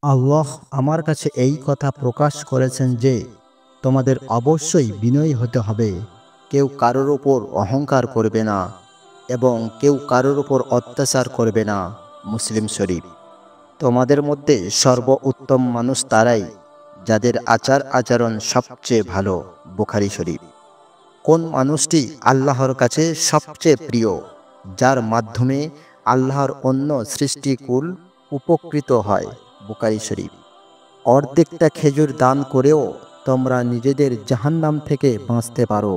আল্লাহ আমার কাছে এই কথা প্রকাশ করেছেন যে তোমাদের অবশ্যই বিনয়ী হতে হবে। কেউ কারোর ওপর অহংকার করবে না এবং কেউ কারোর ওপর অত্যাচার করবে না। মুসলিম শরীফ। তোমাদের মধ্যে সর্বোত্তম মানুষ তারাই যাদের আচার আচরণ সবচেয়ে ভালো। বুখারী শরীফ। কোন মানুষটি আল্লাহর কাছে সবচেয়ে প্রিয়? যার মাধ্যমে আল্লাহর অন্য সৃষ্টিকুল উপকৃত হয়। বুখারী শরীফ। অর্ধেকটা খেজুর দান করেও তোমরা নিজেদের জাহান্নাম থেকে বাঁচতে পারো।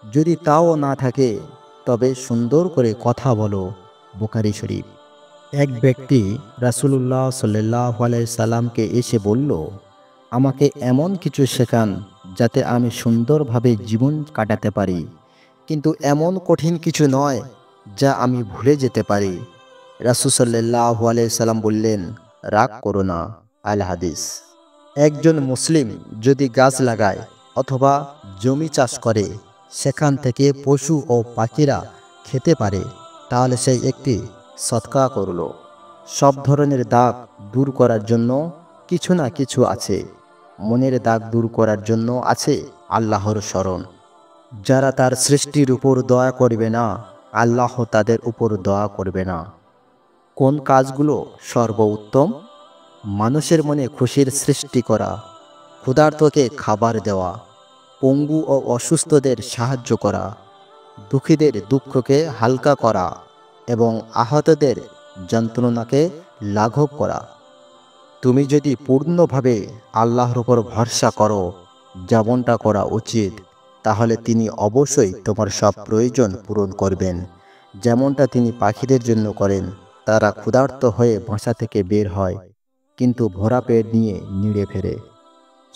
যদি তাও না থাকে তবে সুন্দর করে কথা বলো। বুখারী শরীফ। এক ব্যক্তি রাসূলুল্লাহ সাল্লাল্লাহু আলাইহি সাল্লামকে এসে বলল, আমাকে এমন কিছু শেখান যাতে আমি সুন্দরভাবে জীবন কাটাতে পারি, কিন্তু এমন কঠিন কিছু নয় যা আমি ভুলে যেতে পারি। রাসূল সাল্লাল্লাহু আলাইহি সাল্লাম বললেন, রাগ করো না। আল হাদিস। একজন মুসলিম যদি গাছ লাগায় অথবা জমি চাষ করে, সেখান থেকে পশু ও পাখিরা খেতে পারে, তাহলে সে একটি সদকা করল। সব ধরনের দাগ দূর করার জন্য কিছু না কিছু আছে। মনের দাগ দূর করার জন্য আছে আল্লাহর স্মরণ। যারা তার সৃষ্টির উপর দয়া করবে না, আল্লাহ তাদের উপর দয়া করবে না। কোন কাজগুলো সর্বোত্তম? মানুষের মনে খুশির সৃষ্টি করা, ক্ষুধার্তকে খাবার দেওয়া, পঙ্গু ও অসুস্থদের সাহায্য করা, দুঃখীদের দুঃখকে হালকা করা এবং আহতদের যন্ত্রণাকে লাঘব করা। তুমি যদি পূর্ণভাবে আল্লাহর উপর ভরসা করো, যেমনটা করা উচিত, তাহলে তিনি অবশ্যই তোমার সব প্রয়োজন পূরণ করবেন, যেমনটা তিনি পাখিদের জন্য করেন। তারা ক্ষুধার্ত হয়ে বাসা থেকে বের হয়, কিন্তু ভরা পেট নিয়ে নিড়ে ফেরে।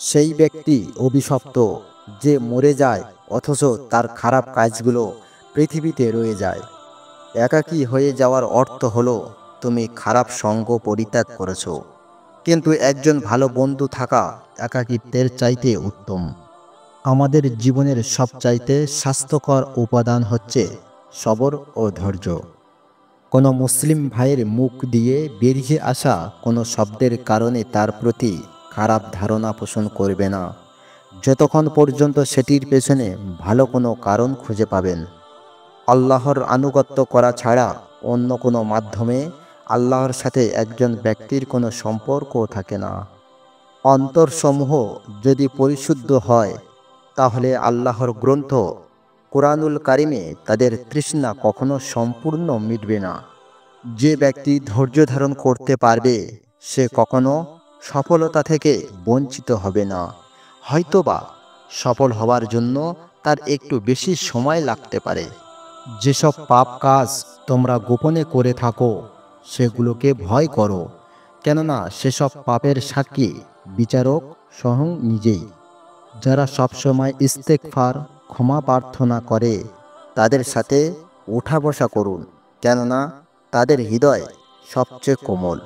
সেই ব্যক্তি অভিশপ্ত যে মরে যায় অথচ তার খারাপ কাজগুলো পৃথিবীতে রয়ে যায়। একাকী হয়ে যাওয়ার অর্থ হলো তুমি খারাপ সঙ্গ পরিত্যাগ করেছো। কিন্তু একজন ভালো বন্ধু থাকা একাকিত্বের চাইতে উত্তম। আমাদের জীবনের সবচাইতে স্বাস্থ্যকর উপাদান হচ্ছে সবর ও ধৈর্য। কোনো মুসলিম ভাইয়ের মুখ দিয়ে বেরিয়ে আসা কোনো শব্দের কারণে তার প্রতি খারাপ ধারণা পোষণ করবে না, যতক্ষণ পর্যন্ত সেটির পেছনে ভালো কোনো কারণ খুঁজে পাবেন। আল্লাহর আনুগত্য করা ছাড়া অন্য কোনো মাধ্যমে আল্লাহর সাথে একজন ব্যক্তির কোনো সম্পর্ক থাকে না। অন্তরসমূহ যদি পরিশুদ্ধ হয়, তাহলে আল্লাহর গ্রন্থ কুরআনুল কারিমে তাদের তৃষ্ণা কখনো সম্পূর্ণ মিটবে না। যে ব্যক্তি ধৈর্য ধারণ করতে পারবে, সে কখনো সফলতা থেকে বঞ্চিত হবে না। হয়তোবা সফল হওয়ার জন্য তার একটু বেশি সময় লাগতে পারে। যেসব পাপ কাজ তোমরা গোপনে করে থাকো, সেগুলোকে ভয় করো, কেননা সেসব পাপের সাক্ষী বিচারক স্বয়ং নিজেই। যারা সবসময় ইস্তেগফার, ক্ষমা প্রার্থনা করে, তাদের সাথে ওঠা বসা করুন, কেননা তাদের হৃদয় সবচেয়ে কোমল।